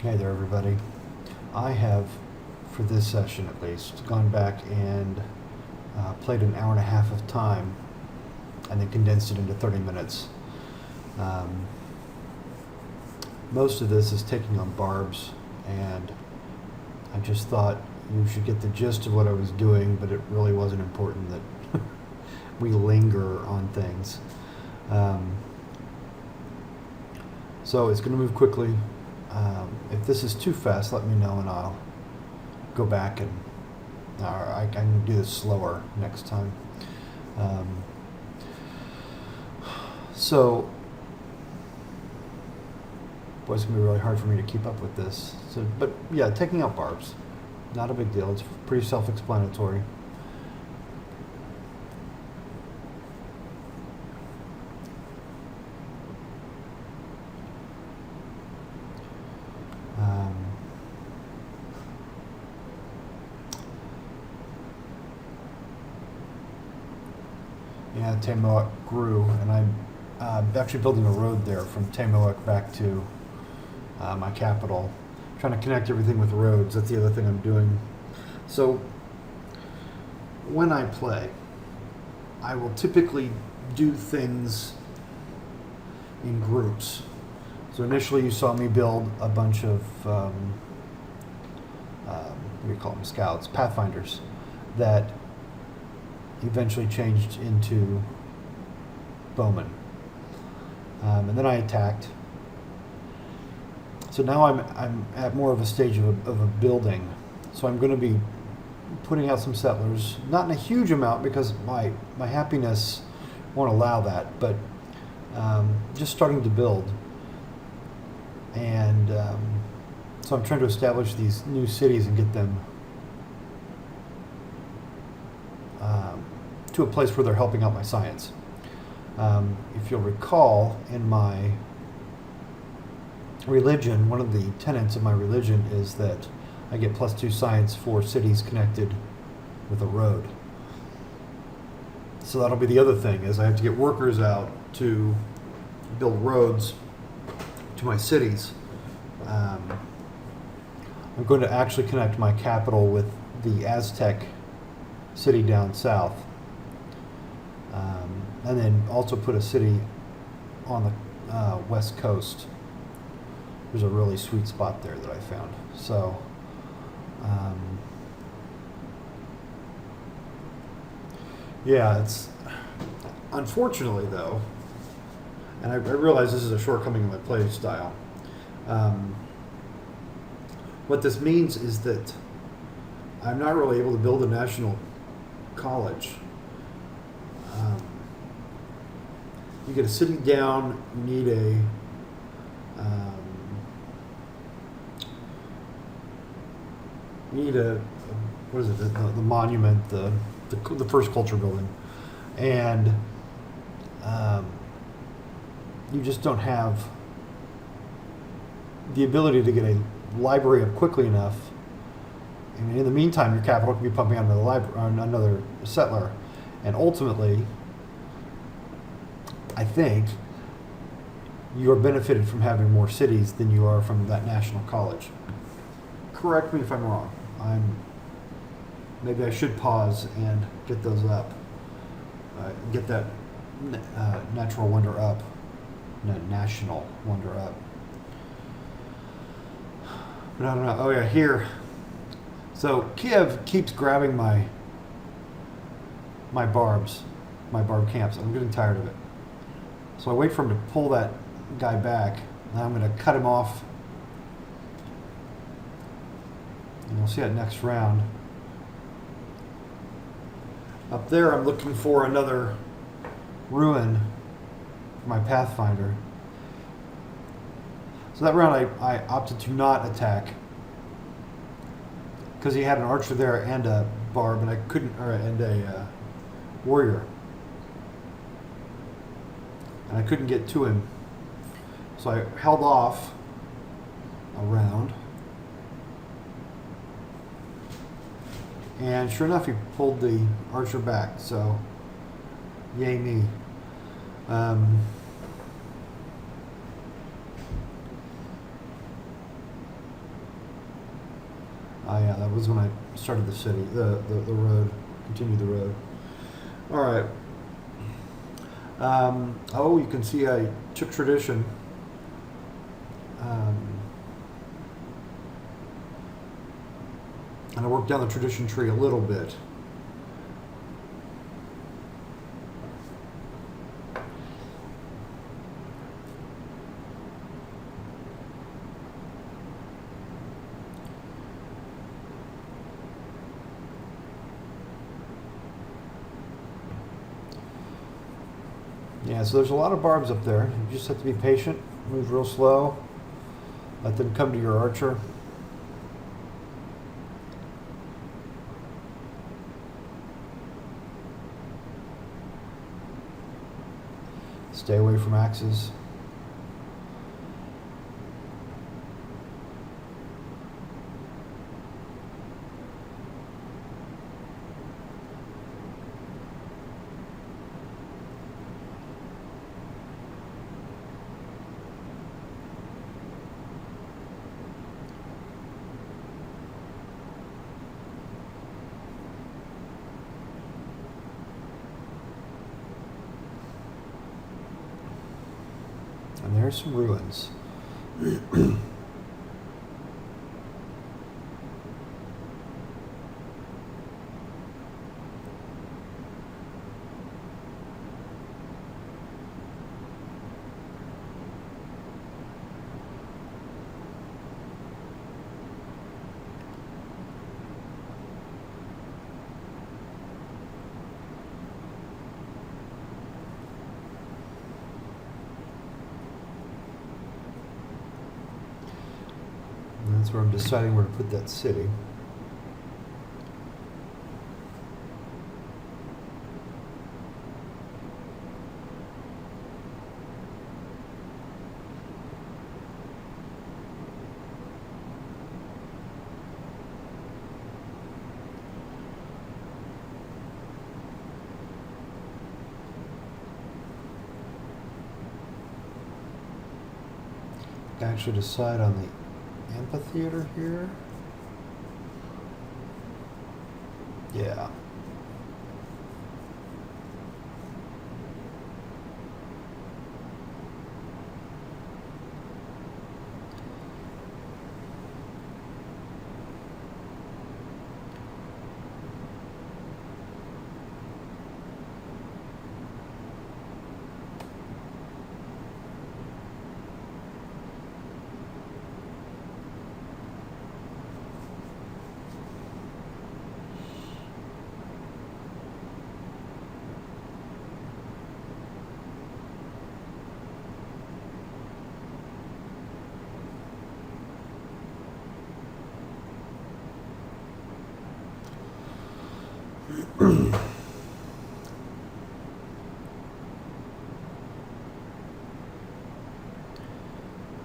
Hey there, everybody. I have, for this session at least, gone back and played an hour and a half of time and then condensed it into 30 minutes. Most of this is taking on Barbs, and I just thought you should get the gist of what I was doing, but it really wasn't important that we linger on things. So it's going to move quickly. If this is too fast, let me know and I'll go back and I can do this slower next time. So, boy, it's going to be really hard for me to keep up with this. So, but yeah, taking out Barbs, not a big deal. It's pretty self-explanatory. Yeah, Tamoak grew, and I'm actually building a road there from Tamoak back to my capital. Trying to connect everything with roads. That's the other thing I'm doing. So when I play, I will typically do things in groups. So initially you saw me build a bunch of, what do you call them, scouts, pathfinders, that eventually changed into bowmen. And then I attacked. So now I'm at more of a stage of a building. So I'm going to be putting out some settlers, not in a huge amount because my happiness won't allow that, but just starting to build. And so I'm trying to establish these new cities and get them to a place where they're helping out my science. If you'll recall, in my religion, one of the tenets of my religion is that I get +2 science for cities connected with a road. So that'll be the other thing, is I have to get workers out to build roads to my cities. I'm going to actually connect my capital with the Aztec city down south, and then also put a city on the west coast. There's a really sweet spot there that I found. So yeah, it's unfortunately though, and I realize this is a shortcoming in my play style. What this means is that I'm not really able to build a national college. You get a city down, you need what is it? The monument, the first culture building, and you just don't have the ability to get a library up quickly enough. I mean, in the meantime, your capital can be pumping out another settler, and ultimately, I think you are benefited from having more cities than you are from that national college. Correct me if I'm wrong. Maybe I should pause and get those up. Get that natural wonder up, national wonder up. But I don't know. Oh yeah, here. So Kiev keeps grabbing my barbs, my barb camps. I'm getting tired of it. So I wait for him to pull that guy back, and I'm going to cut him off. And we'll see that next round. Up there, I'm looking for another ruin for my Pathfinder. So that round, I opted to not attack because he had an archer there and a barb, and I couldn't, and a warrior, and I couldn't get to him. So I held off a round. And sure enough, he pulled the archer back, so yay me. That was when I started the city, the road, continued the road. All right. Oh, you can see I took tradition. And I worked down the tradition tree a little bit. Yeah, so there's a lot of barbs up there. You just have to be patient, move real slow, let them come to your archer. Stay away from axes. And there's some ruins. And that's where I'm deciding where to put that city. I actually decide on the amphitheater here. Yeah.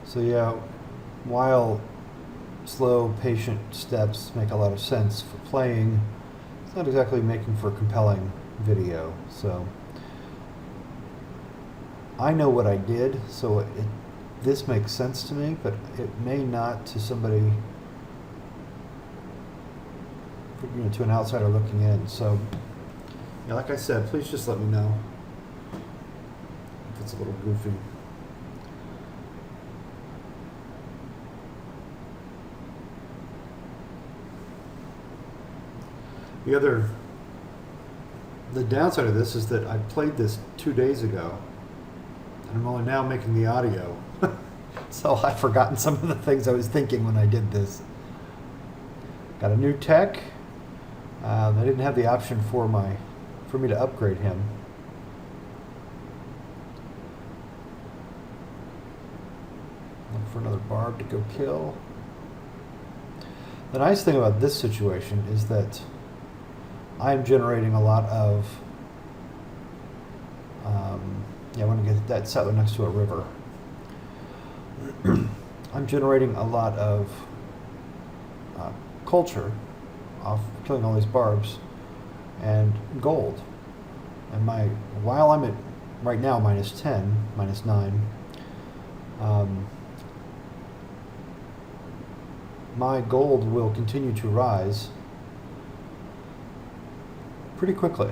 So yeah, while slow, patient steps make a lot of sense for playing, it's not exactly making for a compelling video. So I know what I did, so this makes sense to me, but it may not to somebody, to an outsider looking in. So yeah, like I said, please just let me know if it's a little goofy. The downside of this is that I played this 2 days ago, and I'm only now making the audio. So I've forgotten some of the things I was thinking when I did this. Got a new tech. I didn't have the option for me to upgrade him. Look for another barb to go kill. The nice thing about this situation is that I'm generating a lot of, I want to get that settler next to a river. I'm generating a lot of culture off killing all these barbs and gold. And while I'm at right now -10, -9, my gold will continue to rise pretty quickly.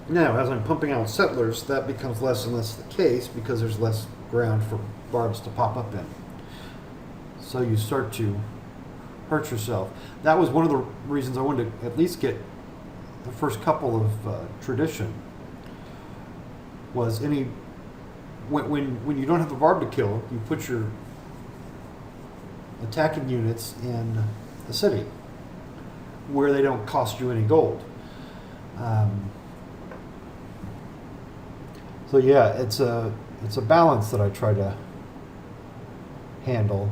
Now, as I'm pumping out settlers, that becomes less and less the case because there's less ground for barbs to pop up in. So you start to hurt yourself. That was one of the reasons I wanted to at least get the first couple of tradition. Was when you don't have the barb to kill, you put your attacking units in the city where they don't cost you any gold. So yeah, it's a balance that I try to handle.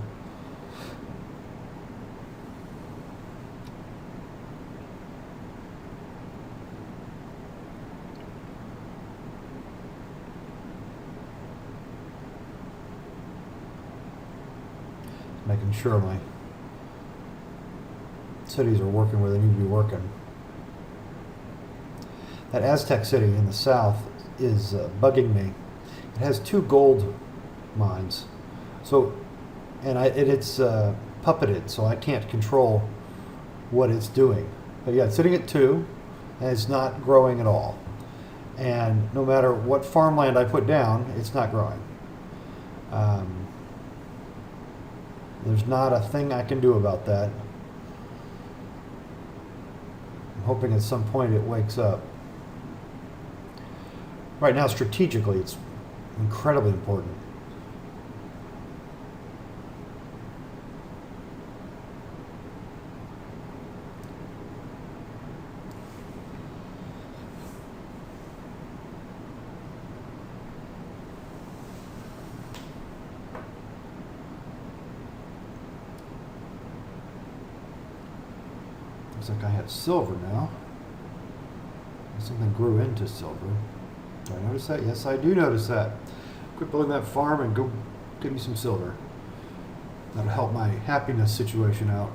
Making sure my cities are working where they need to be working. That Aztec city in the south is bugging me. It has 2 gold mines, so it's puppeted, so I can't control what it's doing. But yeah, it's sitting at 2, and it's not growing at all. And no matter what farmland I put down, it's not growing. There's not a thing I can do about that. I'm hoping at some point it wakes up. Right now, strategically, it's incredibly important. Looks like I have silver now. Something grew into silver. Do I notice that? Yes, I do notice that. Quit building that farm and go get me some silver. That'll help my happiness situation out.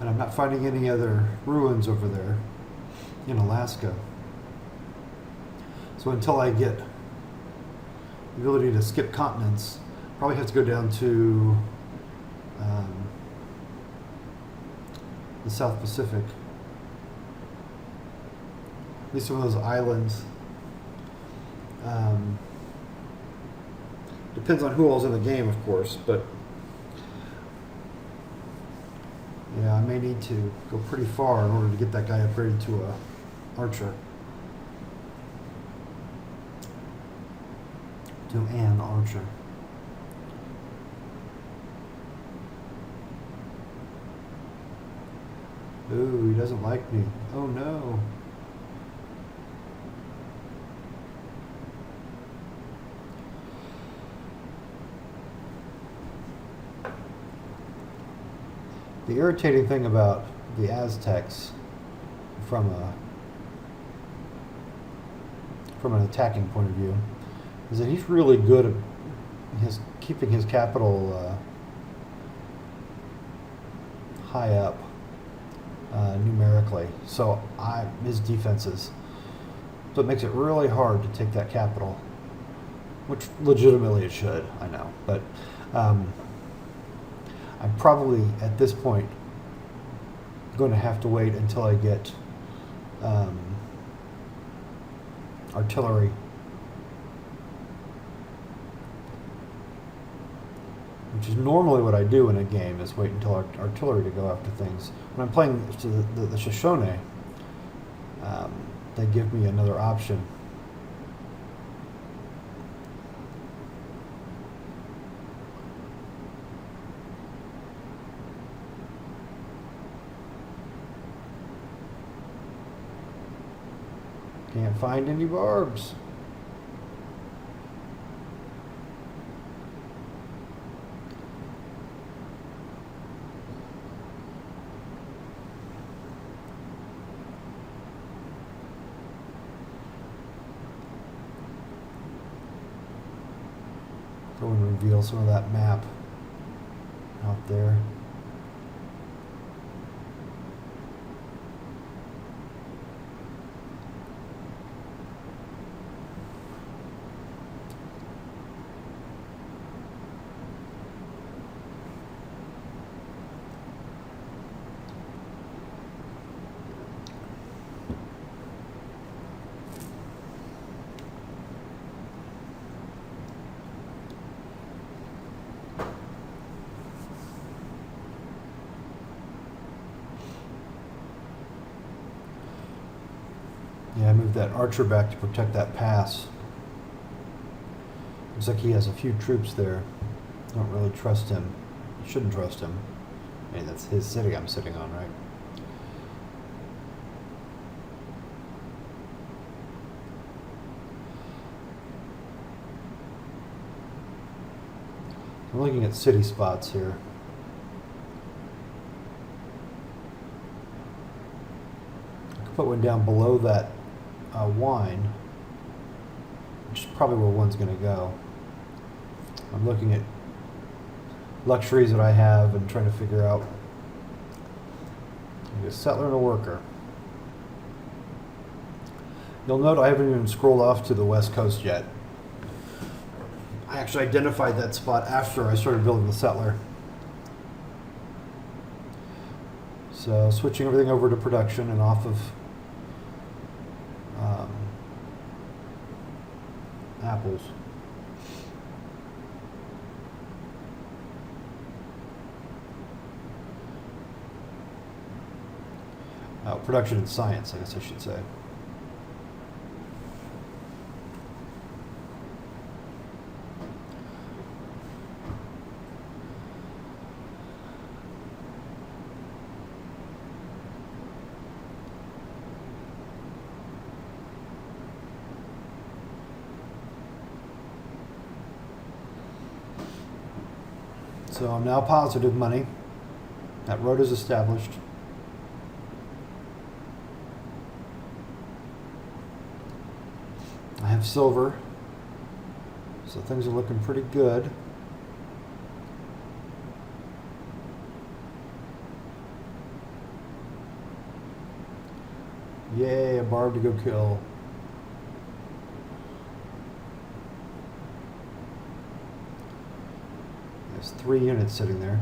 And I'm not finding any other ruins over there in Alaska. So until I get the ability to skip continents, probably have to go down to the South Pacific. At least some of those islands. Depends on who all's in the game, of course, but yeah, I may need to go pretty far in order to get that guy upgraded to a archer. To an archer. Ooh, he doesn't like me. Oh no. The irritating thing about the Aztecs from an attacking point of view is that he's really good at keeping his capital high up numerically. So his defenses. So it makes it really hard to take that capital, which legitimately it should, I know. But I'm probably at this point going to have to wait until I get artillery. Which is normally what I do in a game, is wait until artillery to go after things. When I'm playing the Shoshone, they give me another option. Can't find any barbs. Go and reveal some of that map out there. Yeah, I moved that archer back to protect that pass. Looks like he has a few troops there. Don't really trust him. Shouldn't trust him. I mean, that's his city I'm sitting on, right? I'm looking at city spots here. I could put one down below that wine, which is probably where one's going to go. I'm looking at luxuries that I have and trying to figure out a settler and a worker. You'll note I haven't even scrolled off to the west coast yet. I actually identified that spot after I started building the settler. So switching everything over to production and off of apples. Production and science, I guess I should say. So I'm now positive money. That road is established. I have silver, so things are looking pretty good. Yay, a barb to go kill. There's 3 units sitting there.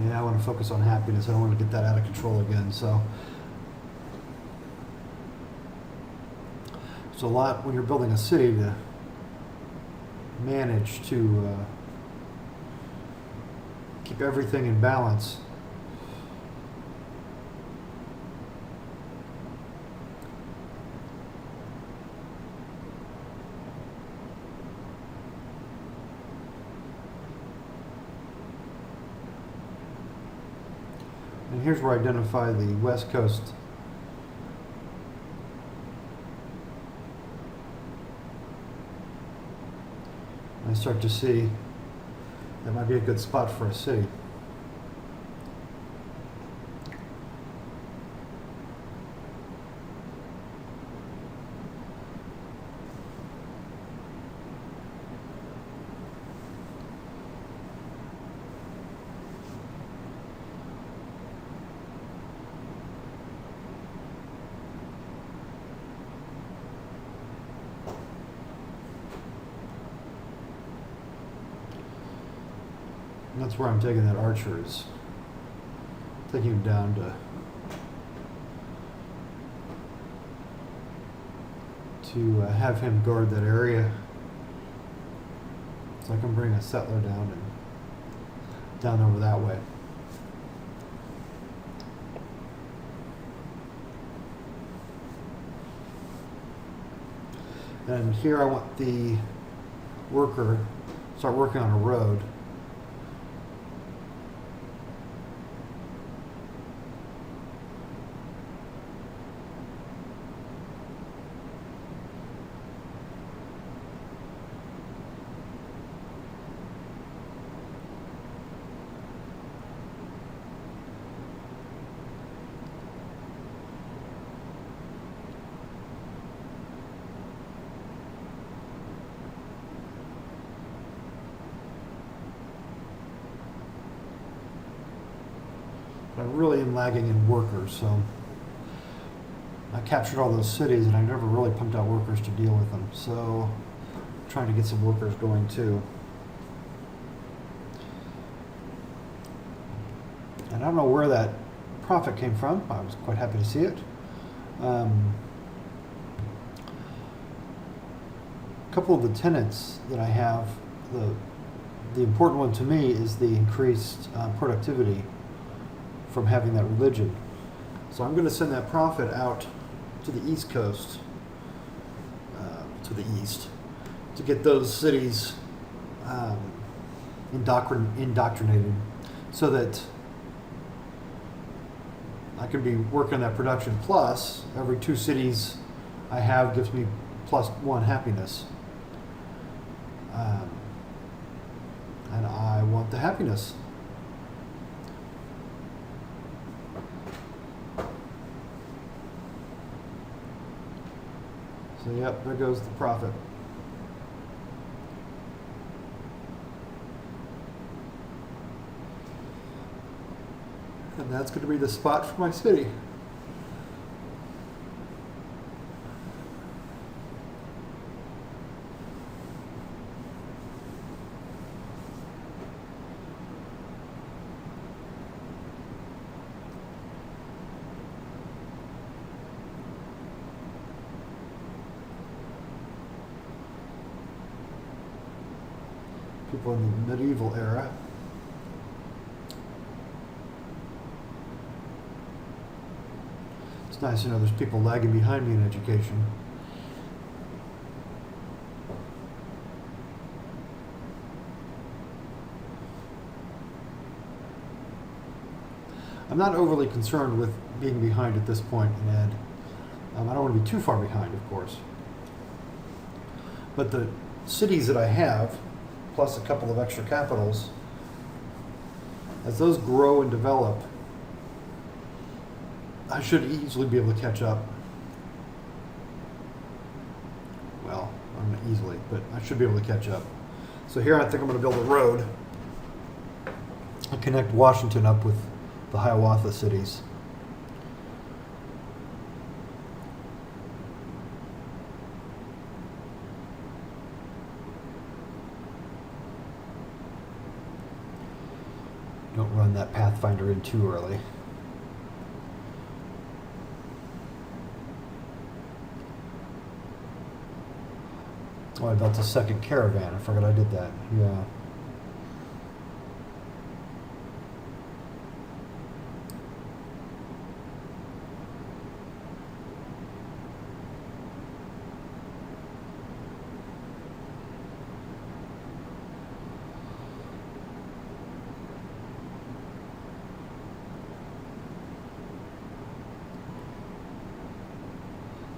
Yeah, I want to focus on happiness. I don't want to get that out of control again. So it's a lot when you're building a city to manage to keep everything in balance. And here's where I identify the west coast. I start to see that might be a good spot for a city. And that's where I'm taking that archer, is taking him down to have him guard that area, so I can bring a settler down and down over that way. And here I want the worker start working on a road. But I really am lagging in workers, so I captured all those cities and I never really pumped out workers to deal with them. So I'm trying to get some workers going too. And I don't know where that profit came from. I was quite happy to see it. A couple of the tenets that I have, the important one to me is the increased productivity from having that religion. So I'm going to send that prophet out to the East Coast, to the east, to get those cities indoctrinated so that I can be working that production. Plus, every 2 cities I have gives me +1 happiness. And I want the happiness. So, yep, there goes the profit. And that's going to be the spot for my city. People in the medieval era. It's nice to know there's people lagging behind me in education. I'm not overly concerned with being behind at this point in ed. I don't want to be too far behind, of course. But the cities that I have, plus a couple of extra capitals, as those grow and develop, I should easily be able to catch up. Well, not easily, but I should be able to catch up. So here I think I'm going to build a road and connect Washington up with the Hiawatha cities. Don't run that Pathfinder in too early. Oh, I built a second caravan. I forgot I did that. Yeah.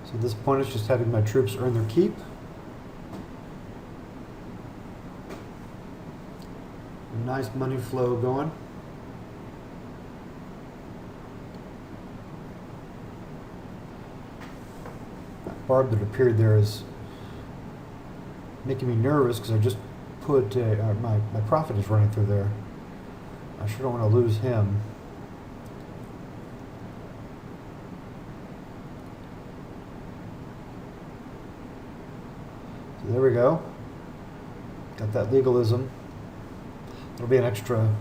So at this point, it's just having my troops earn their keep. A nice money flow going. Barb that appeared there is making me nervous because I just put my prophet is running through there. I sure don't want to lose him. So there we go. Got that legalism. It'll be an extra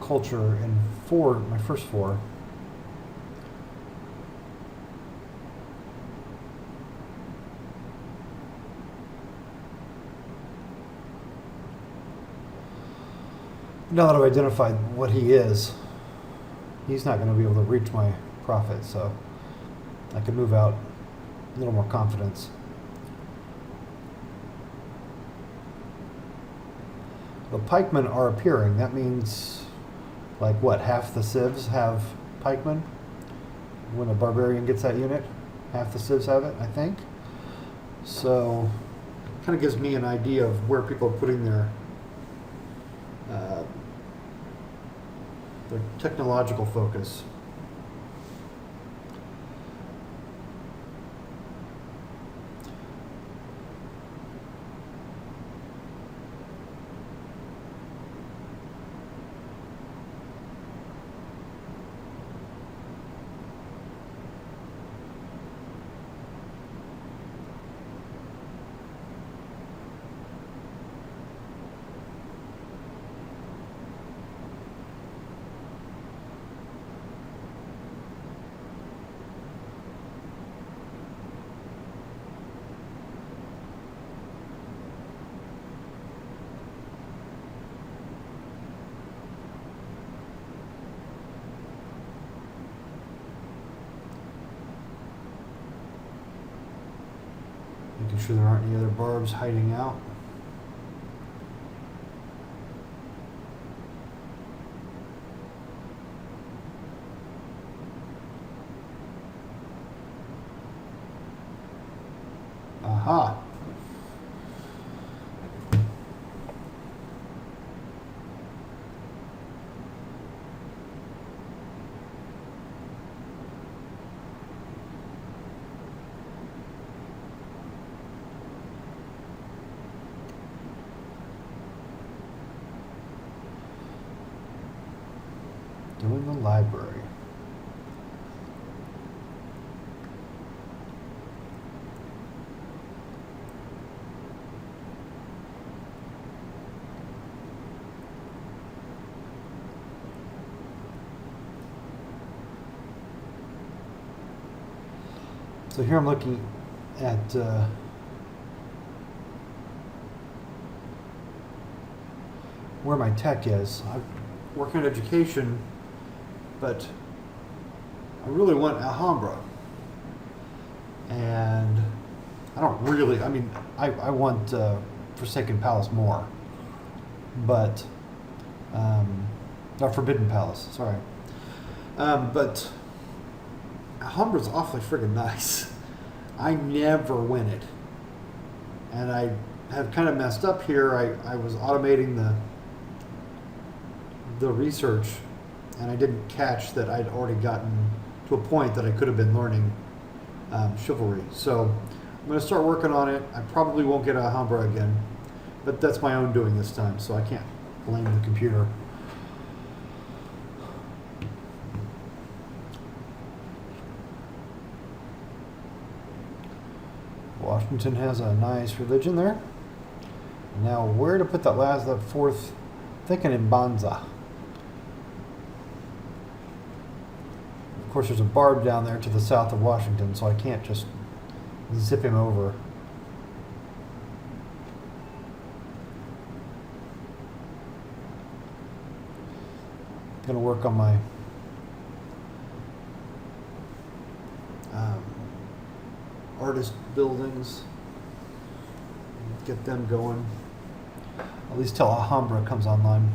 culture in my first 4. Now that I've identified what he is, he's not going to be able to reach my prophet, so I can move out a little more confidence. The pikemen are appearing. That means, like, what, half the civs have pikemen? When a barbarian gets that unit, half the civs have it, I think. So, kind of gives me an idea of where people are putting their technological focus. Make sure there aren't any other barbs hiding out. Aha! Doing the library. So here I'm looking at where my tech is. I work in education, but I really want Alhambra. And I don't really, I mean, I want Forsaken Palace more, but, not Forbidden Palace, sorry. But Alhambra's awfully friggin' nice. I never win it. And I have kind of messed up here. I was automating the research, and I didn't catch that I'd already gotten to a point that I could have been learning chivalry. So I'm going to start working on it. I probably won't get Alhambra again, but that's my own doing this time, so I can't blame the computer. Washington has a nice religion there. Now, where to put that fourth? Thinking in Banza. Of course, there's a barb down there to the south of Washington, so I can't just zip him over. Gonna work on my artist buildings, get them going, at least till Alhambra comes online.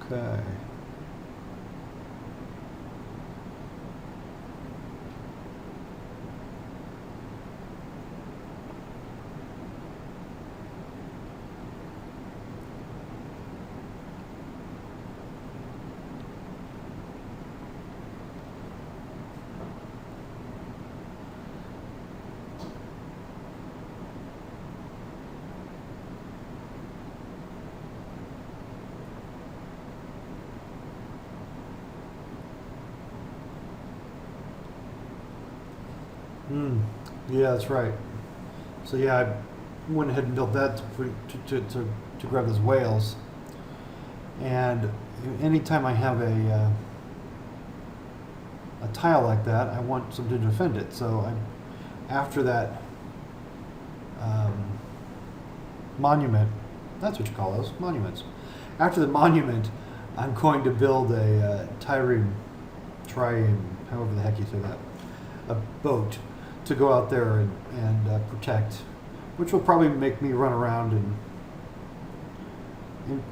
Okay. Yeah, that's right. So yeah, I went ahead and built that to grab those whales. And anytime I have a tile like that, I want something to defend it. So after that monument, that's what you call those, monuments. After the monument, I'm going to build a trireme, however the heck you say that, a boat to go out there and protect, which will probably make me run around and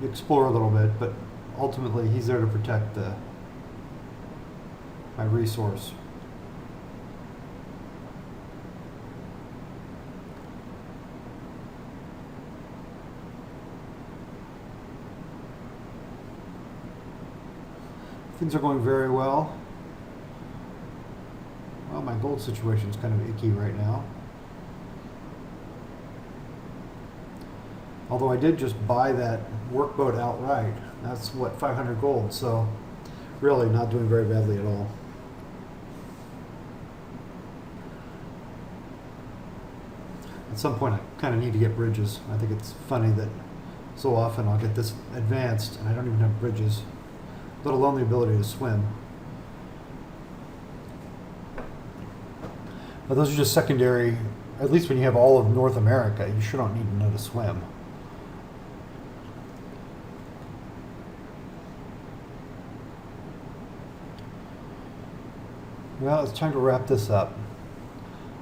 explore a little bit, but ultimately he's there to protect my resource. Things are going very well. Well, my gold situation is kind of icky right now. Although I did just buy that workboat outright. That's what, 500 gold, so really not doing very badly at all. At some point I kind of need to get bridges. I think it's funny that so often I'll get this advanced and I don't even have bridges, let alone the ability to swim. But those are just secondary, at least when you have all of North America, you sure don't need to know to swim. Well, it's time to wrap this up.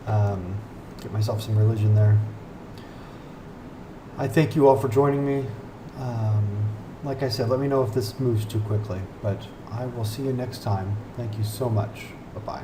Get myself some religion there. I thank you all for joining me. Like I said, let me know if this moves too quickly, but I will see you next time. Thank you so much. Bye-bye.